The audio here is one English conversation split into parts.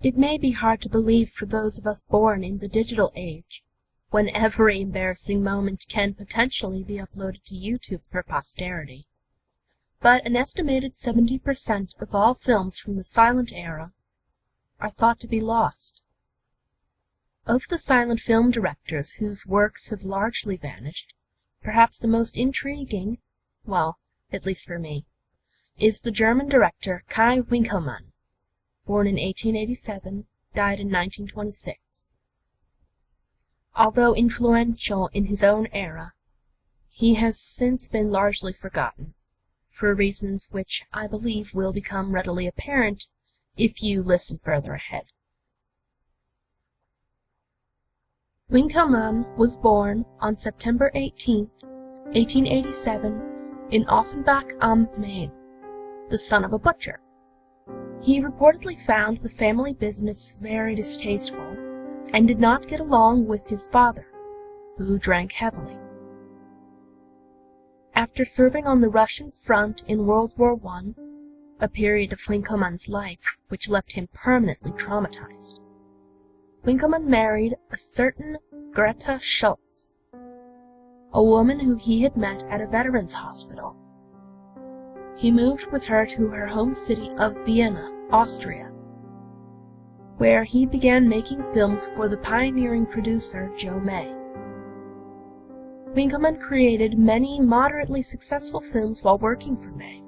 It may be hard to believe for those of us born in the digital age, when every embarrassing moment can potentially be uploaded to YouTube for posterity. But an estimated 70% of all films from the silent era are thought to be lost. Of the silent film directors whose works have largely vanished, perhaps the most intriguing, well, at least for me, is the German director Kai Winkelmann, born in 1887, died in 1926. Although influential in his own era, he has since been largely forgotten, for reasons which I believe will become readily apparent if you listen further ahead. Winkelmann was born on September 18, 1887, in Offenbach am Main, the son of a butcher. He reportedly found the family business very distasteful and did not get along with his father, who drank heavily. After serving on the Russian front in World War I, a period of Winkelmann's life which left him permanently traumatized, Winkelmann married a certain Greta Schultz, a woman who he had met at a veterans hospital. He moved with her to her home city of Vienna, Austria, where he began making films for the pioneering producer Joe May. Winkelmann created many moderately successful films while working for May,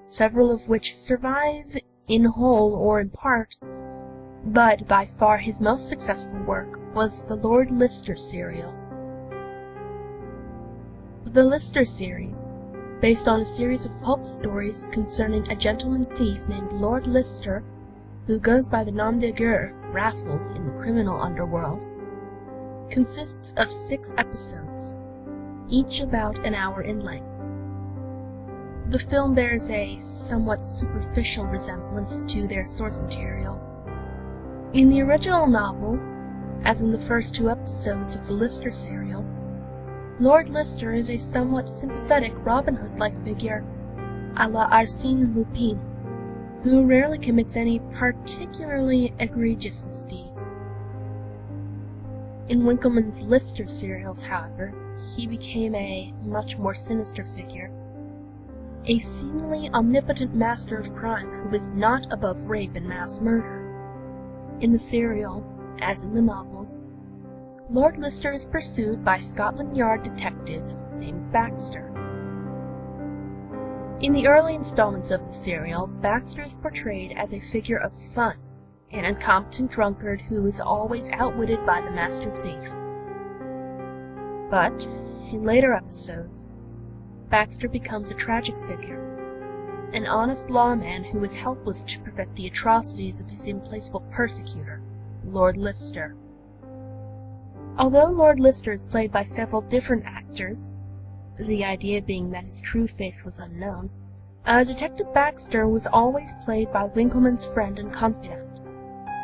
several of which survive in whole or in part, but by far his most successful work was the Lord Lister serial. The Lister series, based on a series of pulp stories concerning a gentleman thief named Lord Lister, who goes by the nom de guerre Raffles in the criminal underworld, consists of 6 episodes, each about an hour in length. The film bears a somewhat superficial resemblance to their source material. In the original novels, as in the first 2 episodes of the Lister serial, Lord Lister is a somewhat sympathetic Robin Hood-like figure, a la Arsène Lupin, who rarely commits any particularly egregious misdeeds. In Winkelmann's Lister serials, however, he became a much more sinister figure, a seemingly omnipotent master of crime who is not above rape and mass murder. In the serial, as in the novels, Lord Lister is pursued by Scotland Yard detective named Baxter. In the early installments of the serial, Baxter is portrayed as a figure of fun, an incompetent drunkard who is always outwitted by the master thief. But, in later episodes, Baxter becomes a tragic figure, an honest lawman who is helpless to prevent the atrocities of his implacable persecutor, Lord Lister. Although Lord Lister is played by several different actors, the idea being that his true face was unknown, Detective Baxter was always played by Winkelmann's friend and confidant,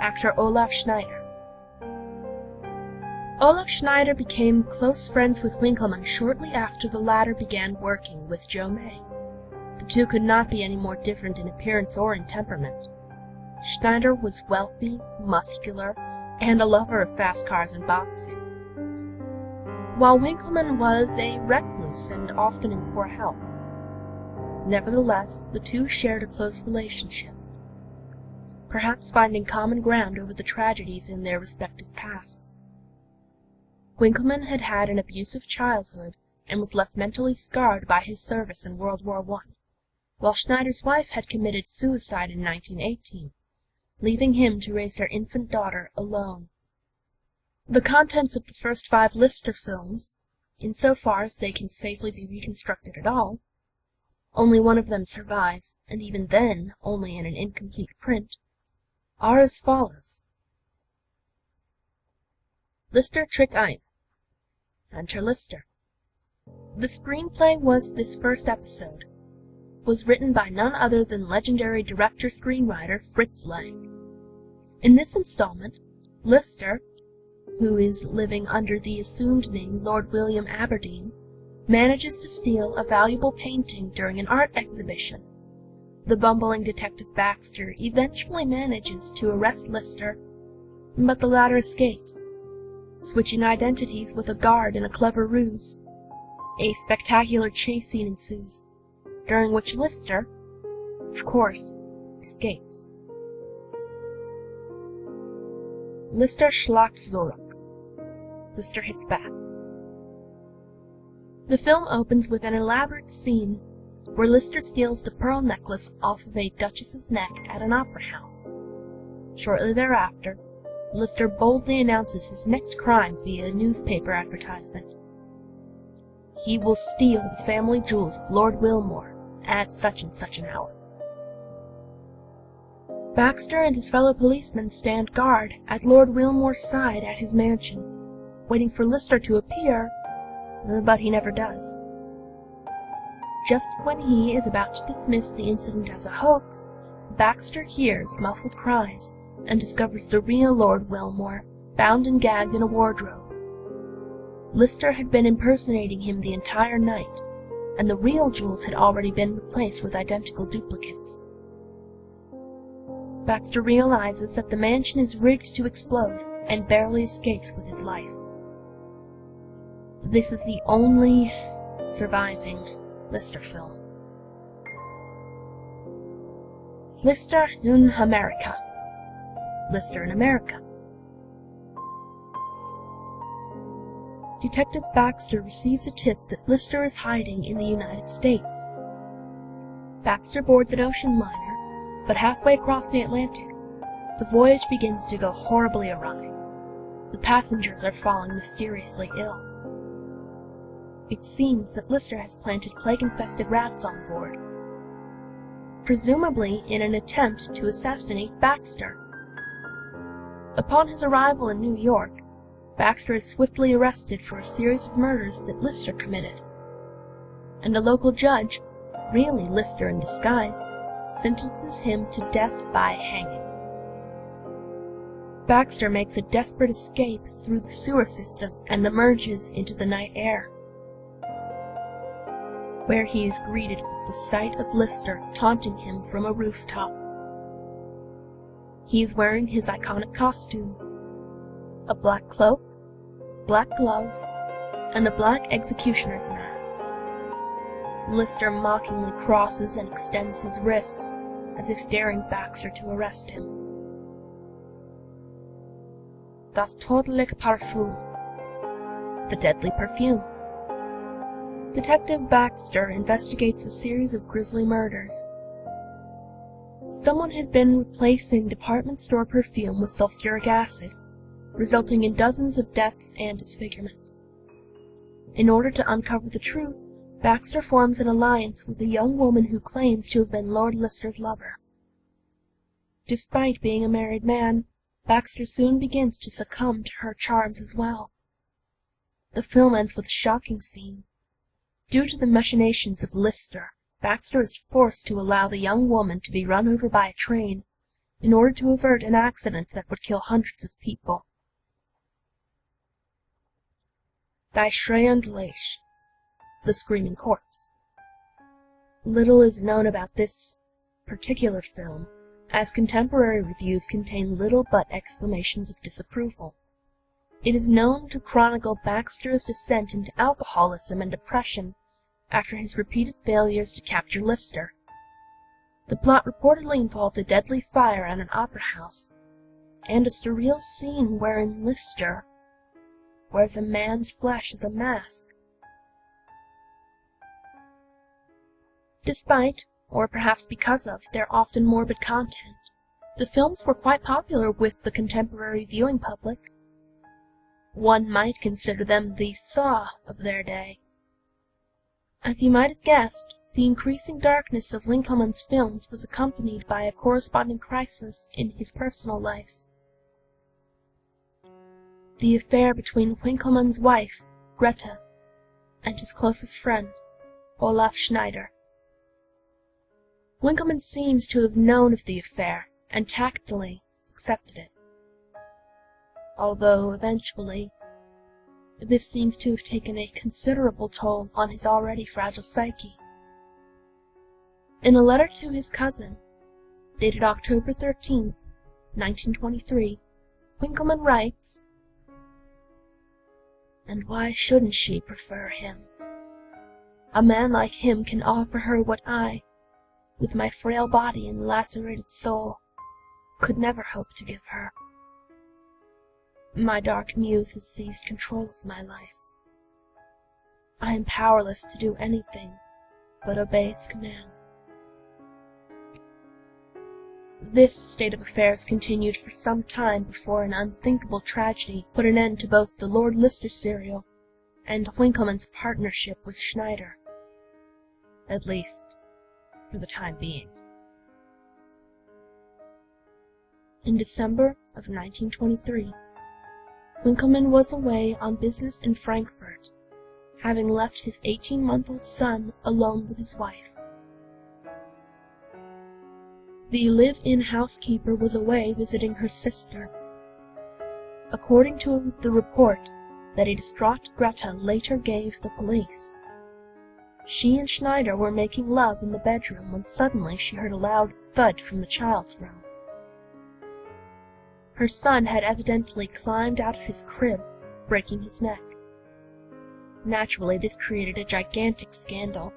actor Olaf Schneider. Olaf Schneider became close friends with Winkelmann shortly after the latter began working with Joe May. The two could not be any more different in appearance or in temperament. Schneider was wealthy, muscular, and a lover of fast cars and boxing, while Winkelmann was a recluse and often in poor health. Nevertheless, the two shared a close relationship, perhaps finding common ground over the tragedies in their respective pasts. Winkelmann had had an abusive childhood and was left mentally scarred by his service in World War I, while Schneider's wife had committed suicide in 1918, leaving him to raise her infant daughter alone. The contents of the first 5 Lister films, insofar as they can safely be reconstructed at all, only one of them survives, and even then only in an incomplete print, are as follows. Lister Trick ein. Enter Lister. The screenplay was this first episode, was written by none other than legendary director-screenwriter Fritz Lang. In this installment, Lister, who is living under the assumed name Lord William Aberdeen, manages to steal a valuable painting during an art exhibition. The bumbling Detective Baxter eventually manages to arrest Lister, but the latter escapes, switching identities with a guard in a clever ruse. A spectacular chase scene ensues, during which Lister, of course, escapes. Lister schlagt zurück. Lister hits back. The film opens with an elaborate scene where Lister steals the pearl necklace off of a duchess's neck at an opera house. Shortly thereafter, Lister boldly announces his next crime via a newspaper advertisement. He will steal the family jewels of Lord Wilmore at such and such an hour. Baxter and his fellow policemen stand guard at Lord Wilmore's side at his mansion, waiting for Lister to appear, but he never does. Just when he is about to dismiss the incident as a hoax, Baxter hears muffled cries and discovers the real Lord Wilmore, bound and gagged in a wardrobe. Lister had been impersonating him the entire night, and the real jewels had already been replaced with identical duplicates. Baxter realizes that the mansion is rigged to explode and barely escapes with his life. This is the only surviving Lister film. Lister in America. Lister in America. Detective Baxter receives a tip that Lister is hiding in the United States. Baxter boards an ocean liner, but halfway across the Atlantic, the voyage begins to go horribly awry. The passengers are falling mysteriously ill. It seems that Lister has planted plague-infested rats on board, presumably in an attempt to assassinate Baxter. Upon his arrival in New York, Baxter is swiftly arrested for a series of murders that Lister committed, and a local judge, really Lister in disguise, sentences him to death by hanging. Baxter makes a desperate escape through the sewer system and emerges into the night air, where he is greeted with the sight of Lister taunting him from a rooftop. He is wearing his iconic costume, a black cloak, black gloves, and a black executioner's mask. Lister mockingly crosses and extends his wrists, as if daring Baxter to arrest him. Das tödliche Parfüm, the deadly perfume. Detective Baxter investigates a series of grisly murders. Someone has been replacing department store perfume with sulfuric acid, resulting in dozens of deaths and disfigurements. In order to uncover the truth, Baxter forms an alliance with a young woman who claims to have been Lord Lister's lover. Despite being a married man, Baxter soon begins to succumb to her charms as well. The film ends with a shocking scene. Due to the machinations of Lister, Baxter is forced to allow the young woman to be run over by a train in order to avert an accident that would kill hundreds of people. Die schreiende Leiche, the screaming corpse. Little is known about this particular film, as contemporary reviews contain little but exclamations of disapproval. It is known to chronicle Baxter's descent into alcoholism and depression after his repeated failures to capture Lister. The plot reportedly involved a deadly fire at an opera house, and a surreal scene wherein Lister wears a man's flesh as a mask. Despite, or perhaps because of, their often morbid content, the films were quite popular with the contemporary viewing public. One might consider them the Saw of their day. As you might have guessed, the increasing darkness of Winckelmann's films was accompanied by a corresponding crisis in his personal life. The affair between Winckelmann's wife, Greta, and his closest friend, Olaf Schneider. Winckelmann seems to have known of the affair and tactfully accepted it, although eventually This seems to have taken a considerable toll on his already fragile psyche. In a letter to his cousin, dated October 13th, 1923, Winckelmann writes, "And why shouldn't she prefer him? A man like him can offer her what I, with my frail body and lacerated soul, could never hope to give her. My dark muse has seized control of my life. I am powerless to do anything but obey its commands." This state of affairs continued for some time before an unthinkable tragedy put an end to both the Lord Lister serial and Winckelmann's partnership with Schneider. At least, for the time being. In December of 1923, Winckelmann was away on business in Frankfurt, having left his 18-month-old son alone with his wife. The live-in housekeeper was away visiting her sister. According to the report that a distraught Greta later gave the police, she and Schneider were making love in the bedroom when suddenly she heard a loud thud from the child's room. Her son had evidently climbed out of his crib, breaking his neck. Naturally, this created a gigantic scandal,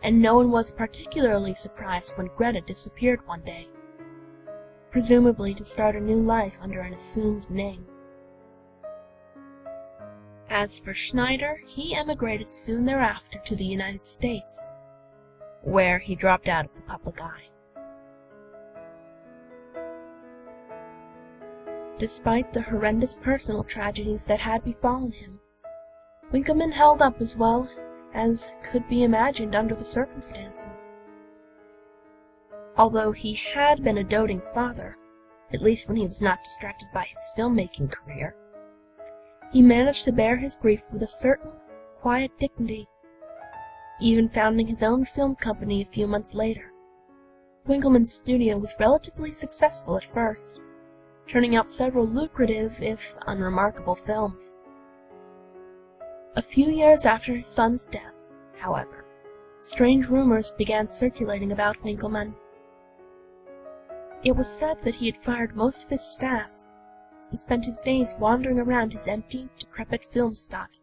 and no one was particularly surprised when Greta disappeared one day, presumably to start a new life under an assumed name. As for Schneider, he emigrated soon thereafter to the United States, where he dropped out of the public eye. Despite the horrendous personal tragedies that had befallen him, Winckelmann held up as well as could be imagined under the circumstances. Although he had been a doting father, at least when he was not distracted by his filmmaking career, he managed to bear his grief with a certain quiet dignity, even founding his own film company a few months later. Winckelmann's studio was relatively successful at first, turning out several lucrative, if unremarkable, films. A few years after his son's death, however, strange rumors began circulating about Winckelmann. It was said that he had fired most of his staff and spent his days wandering around his empty, decrepit Filmstadt.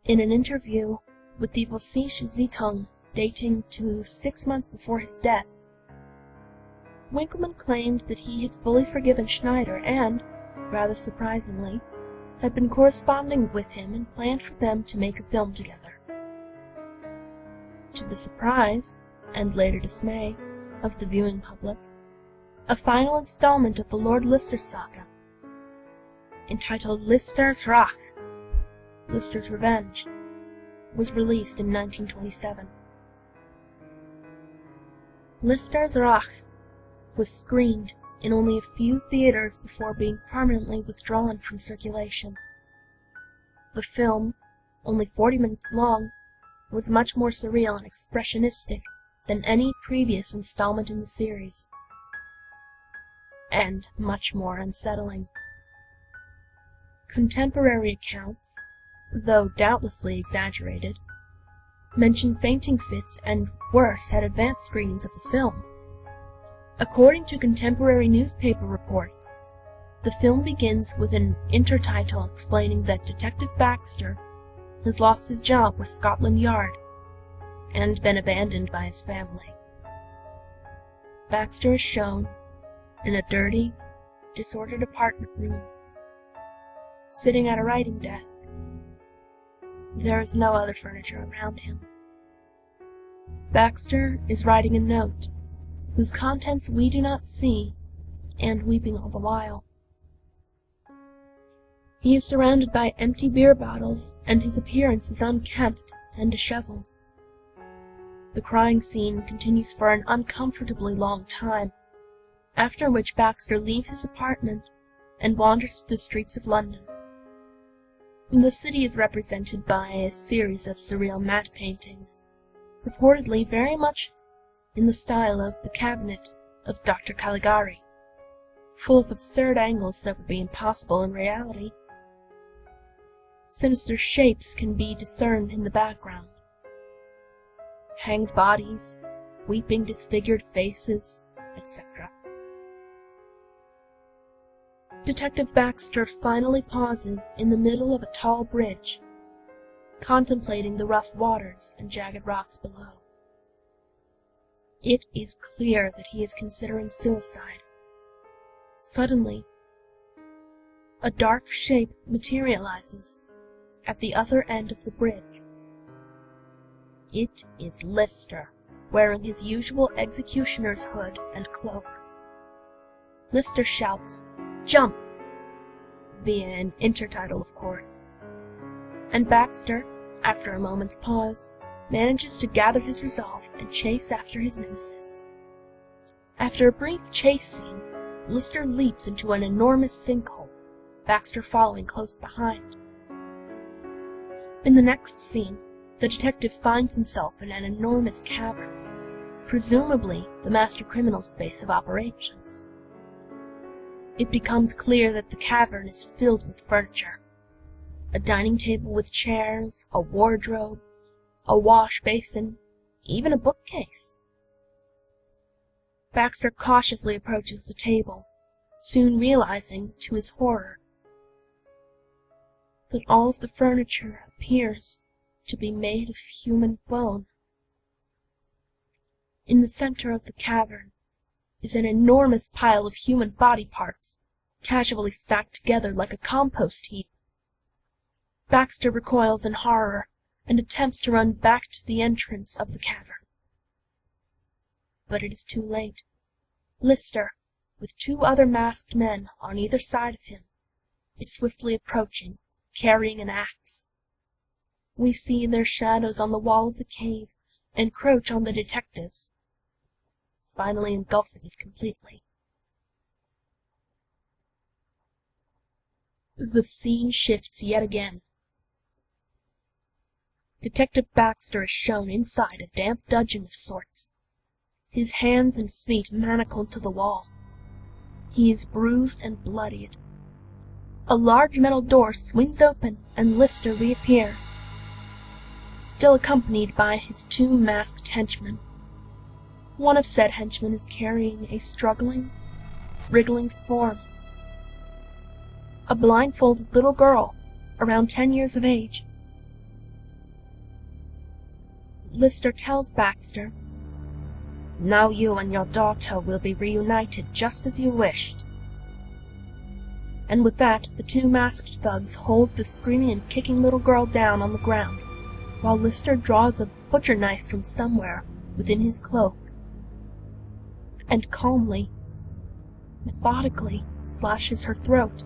In an interview with the Vossische Zeitung dating to 6 months before his death, Winckelmann claimed that he had fully forgiven Schneider and, rather surprisingly, had been corresponding with him and planned for them to make a film together. To the surprise, and later dismay, of the viewing public, a final installment of the Lord Lister saga, entitled Lister's Rache, Lister's Revenge, was released in 1927. Lister's Rache was screened in only a few theaters before being permanently withdrawn from circulation. The film, only 40 minutes long, was much more surreal and expressionistic than any previous installment in the series, and much more unsettling. Contemporary accounts, though doubtlessly exaggerated, mention fainting fits and worse at advanced screenings of the film. According to contemporary newspaper reports, the film begins with an intertitle explaining that Detective Baxter has lost his job with Scotland Yard and been abandoned by his family. Baxter is shown in a dirty, disordered apartment room, sitting at a writing desk. There is no other furniture around him. Baxter is writing a note, whose contents we do not see, and weeping all the while. He is surrounded by empty beer bottles, and his appearance is unkempt and disheveled. The crying scene continues for an uncomfortably long time, after which Baxter leaves his apartment and wanders through the streets of London. The city is represented by a series of surreal matte paintings, purportedly very much in the style of The Cabinet of Dr. Caligari, full of absurd angles that would be impossible in reality. Sinister shapes can be discerned in the background. Hanged bodies, weeping disfigured faces, etc. Detective Baxter finally pauses in the middle of a tall bridge, contemplating the rough waters and jagged rocks below. It is clear that he is considering suicide. Suddenly, a dark shape materializes at the other end of the bridge. It is Lister, wearing his usual executioner's hood and cloak. Lister shouts, "Jump!" via an intertitle, of course. And Baxter, after a moment's pause, manages to gather his resolve and chase after his nemesis. After a brief chase scene, Lister leaps into an enormous sinkhole, Baxter following close behind. In the next scene, the detective finds himself in an enormous cavern, presumably the master criminal's base of operations. It becomes clear that the cavern is filled with furniture. A dining table with chairs, a wardrobe, a wash basin, even a bookcase. Baxter cautiously approaches the table, soon realizing, to his horror, that all of the furniture appears to be made of human bone. In the center of the cavern is an enormous pile of human body parts, casually stacked together like a compost heap. Baxter recoils in horror and attempts to run back to the entrance of the cavern. But it is too late. Lister, with 2 other masked men on either side of him, is swiftly approaching, carrying an axe. We see their shadows on the wall of the cave encroach on the detectives, finally engulfing it completely. The scene shifts yet again. Detective Baxter is shown inside a damp dungeon of sorts, his hands and feet manacled to the wall. He is bruised and bloodied. A large metal door swings open and Lister reappears, still accompanied by his 2 masked henchmen. One of said henchmen is carrying a struggling, wriggling form. A blindfolded little girl, around 10 years of age. Lister tells Baxter, "Now you and your daughter will be reunited just as you wished." And with that, the 2 masked thugs hold the screaming and kicking little girl down on the ground, while Lister draws a butcher knife from somewhere within his cloak, and calmly, methodically slashes her throat.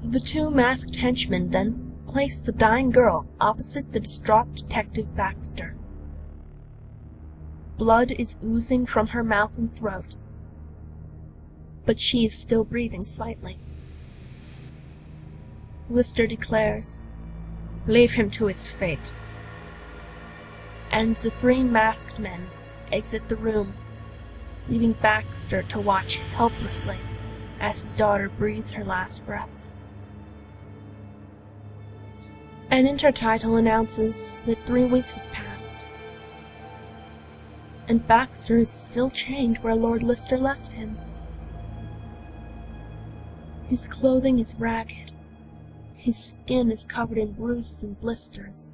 The 2 masked henchmen then place the dying girl opposite the distraught Detective Baxter. Blood is oozing from her mouth and throat, but she is still breathing slightly. Lister declares, "Leave him to his fate," and the 3 masked men exit the room, leaving Baxter to watch helplessly as his daughter breathes her last breaths. An intertitle announces that 3 weeks have passed, and Baxter is still chained where Lord Lister left him. His clothing is ragged, his skin is covered in bruises and blisters,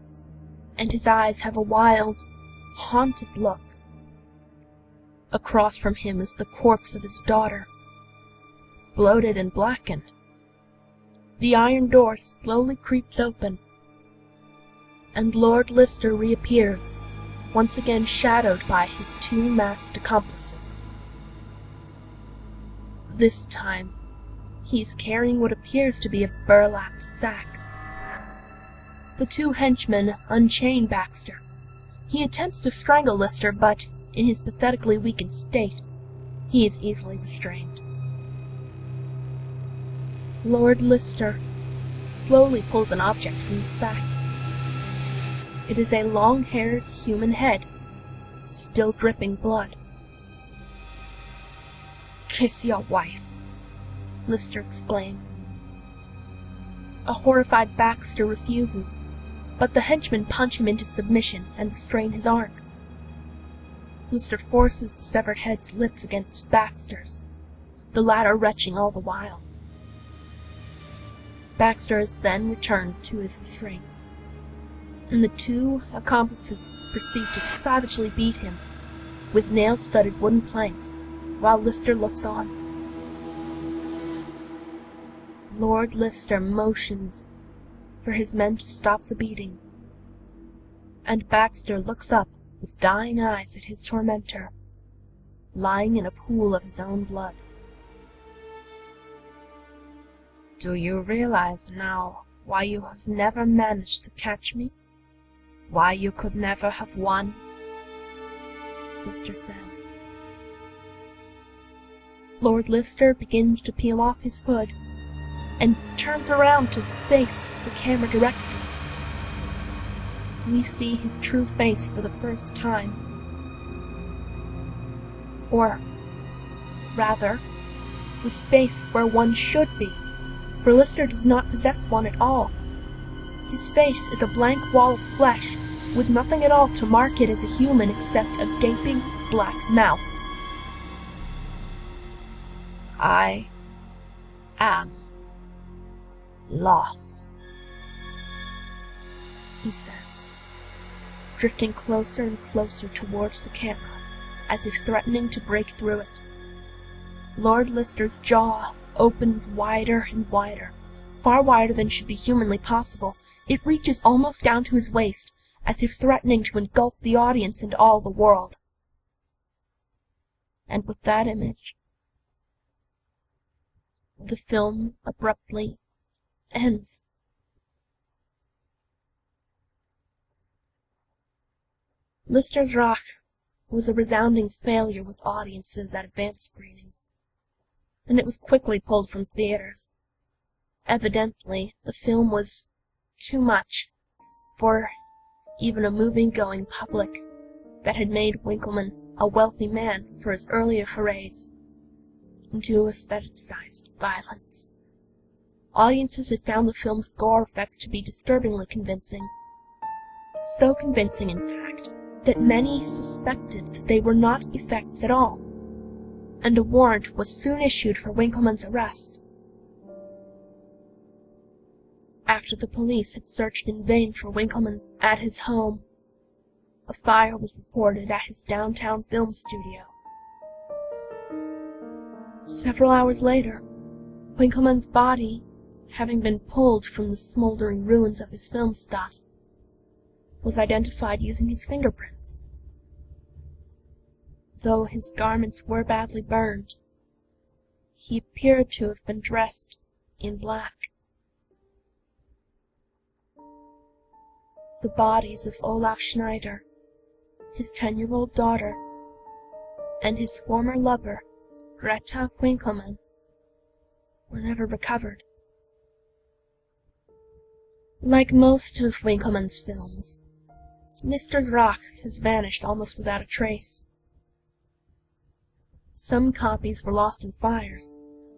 and his eyes have a wild, haunted look. Across from him is the corpse of his daughter, bloated and blackened. The iron door slowly creeps open, and Lord Lister reappears, once again shadowed by his 2 masked accomplices. This time, he is carrying what appears to be a burlap sack. The 2 henchmen unchain Baxter. He attempts to strangle Lister, but, in his pathetically weakened state, he is easily restrained. Lord Lister slowly pulls an object from the sack. It is a long-haired human head, still dripping blood. "Kiss your wife," Lister exclaims. A horrified Baxter refuses, but the henchmen punch him into submission and restrain his arms. Lister forces the severed head's lips against Baxter's, the latter retching all the while. Baxter is then returned to his restraints, and the two accomplices proceed to savagely beat him with nail-studded wooden planks, while Lister looks on. Lord Lister motions for his men to stop the beating, and Baxter looks up with dying eyes at his tormentor, lying in a pool of his own blood. "Do you realize now why you have never managed to catch me? Why you could never have won?" Lister says. Lord Lister begins to peel off his hood and turns around to face the camera directly. We see his true face for the first time. Or, rather, the space where one should be, for Lister does not possess one at all. His face is a blank wall of flesh, with nothing at all to mark it as a human except a gaping black mouth. "I am lost," he says, drifting closer and closer towards the camera, as if threatening to break through it. Lord Lister's jaw opens wider and wider, far wider than should be humanly possible. It reaches almost down to his waist, as if threatening to engulf the audience and all the world. And with that image, the film abruptly ends. Lister's Rache was a resounding failure with audiences at advanced screenings, and it was quickly pulled from theaters. Evidently, the film was too much for even a movie-going public that had made Winckelmann a wealthy man for his earlier forays into aestheticized violence. Audiences had found the film's gore effects to be disturbingly convincing. So convincing, in fact, that many suspected that they were not effects at all, and a warrant was soon issued for Winckelmann's arrest. After the police had searched in vain for Winckelmann at his home, a fire was reported at his downtown film studio. Several hours later, Winckelmann's body, having been pulled from the smoldering ruins of his film stock, was identified using his fingerprints. Though his garments were badly burned, he appeared to have been dressed in black. The bodies of Olaf Schneider, his 10-year-old daughter, and his former lover, Greta Winckelmann, were never recovered. Like most of Winckelmann's films, Lister's Rache has vanished almost without a trace. Some copies were lost in fires,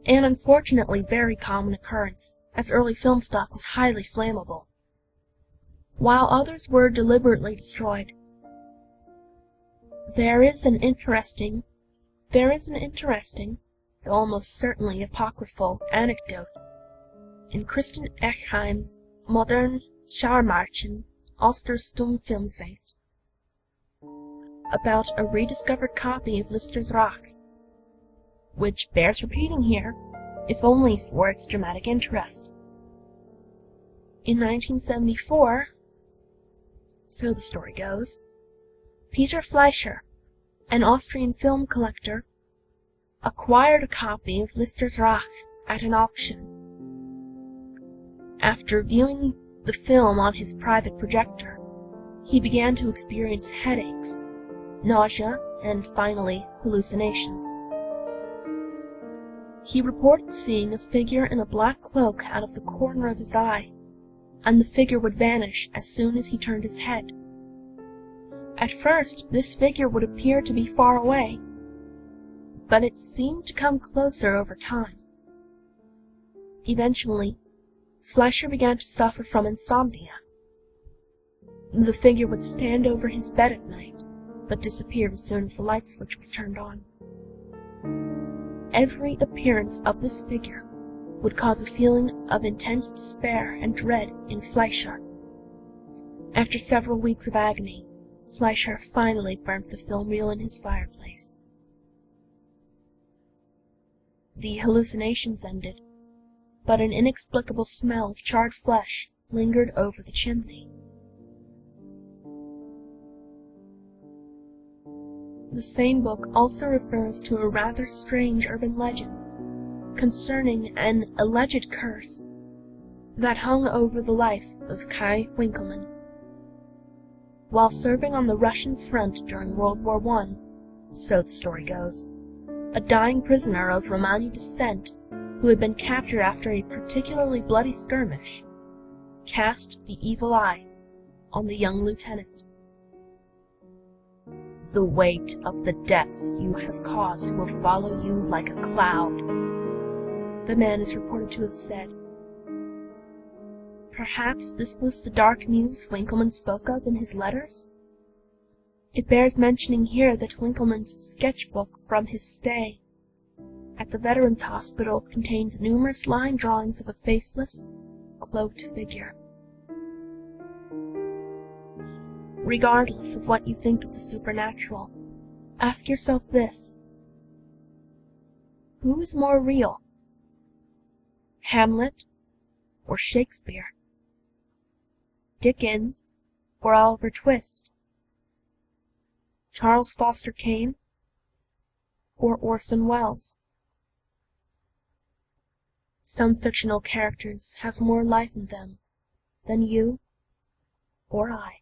an unfortunately very common occurrence, as early film stock was highly flammable, while others were deliberately destroyed. There is an interesting, though almost certainly apocryphal, anecdote in Christian Eckheim's Modern Scharmärchen aus der Stummfilmzeit about a rediscovered copy of Lister's Rache, which bears repeating here, if only for its dramatic interest. In 1974, so the story goes, Peter Fleischer, an Austrian film collector, acquired a copy of Lister's Rache at an auction. After viewing the film on his private projector, he began to experience headaches, nausea, and finally hallucinations. He reported seeing a figure in a black cloak out of the corner of his eye, and the figure would vanish as soon as he turned his head. At first, this figure would appear to be far away, but it seemed to come closer over time. Eventually, Fleischer began to suffer from insomnia. The figure would stand over his bed at night, but disappear as soon as the light switch was turned on. Every appearance of this figure would cause a feeling of intense despair and dread in Fleischer. After several weeks of agony, Fleischer finally burnt the film reel in his fireplace. The hallucinations ended, but an inexplicable smell of charred flesh lingered over the chimney. The same book also refers to a rather strange urban legend concerning an alleged curse that hung over the life of Kai Winkelmann. While serving on the Russian front during World War I, so the story goes, a dying prisoner of Romani descent who had been captured after a particularly bloody skirmish cast the evil eye on the young lieutenant. "The weight of the deaths you have caused will follow you like a cloud," the man is reported to have said. Perhaps this was the dark muse Winkelmann spoke of in his letters? It bears mentioning here that Winkelmann's sketchbook from his stay at the Veterans Hospital contains numerous line drawings of a faceless, cloaked figure. Regardless of what you think of the supernatural, ask yourself this: who is more real? Hamlet or Shakespeare? Dickens or Oliver Twist? Charles Foster Kane or Orson Welles? Some fictional characters have more life in them than you or I.